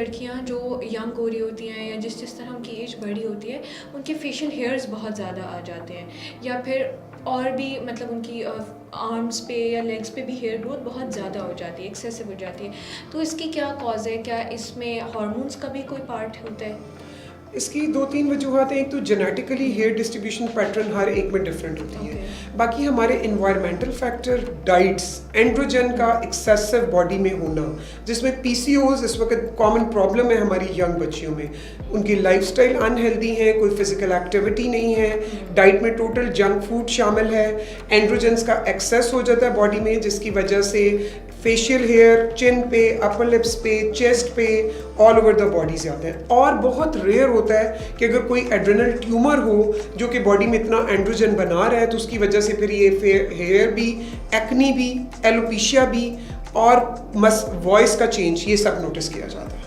लड़कियां जो यंग हो रही होती हैं या जिस तरह उनकी एज बढ़ी होती है, उनके फेशियल हेयर्स बहुत ज़्यादा आ जाते हैं, या फिर और भी मतलब उनकी आर्म्स पे या लेग्स पे भी हेयर ग्रोथ बहुत ज़्यादा हो जाती है, एक्सेसिव हो जाती है। तो इसकी क्या कॉज है? क्या इसमें हार्मोन्स का भी कोई पार्ट होता है? इसकी 2-3 वजूहत हैं। एक तो जेनेटिकली हेयर डिस्ट्रीब्यूशन पैटर्न हर एक में डिफरेंट होती है। बाकी हमारे इन्वायरमेंटल फैक्टर, डाइट्स, एंड्रोजन का एक्सेसिव बॉडी में होना, जिसमें PCOS इस वक्त कॉमन प्रॉब्लम है हमारी यंग बच्चियों में। उनकी लाइफस्टाइल अनहेल्दी है, कोई फिजिकल एक्टिविटी नहीं है, डाइट में टोटल जंक फूड शामिल है, एंड्रोजन्स का एक्सेस हो जाता है बॉडी में, जिसकी वजह से फेशियल हेयर चिन पे, अपर लिप्स पे, चेस्ट पे, ऑल ओवर द बॉडी से आते हैं। और बहुत रेयर होता है कि अगर कोई एड्रेनल ट्यूमर हो जो कि बॉडी में इतना एंड्रोजन बना रहा है, तो उसकी वजह से फिर ये हेयर भी, एक्नी भी, एलोपेशिया भी और वॉइस का चेंज, ये सब नोटिस किया जाता है।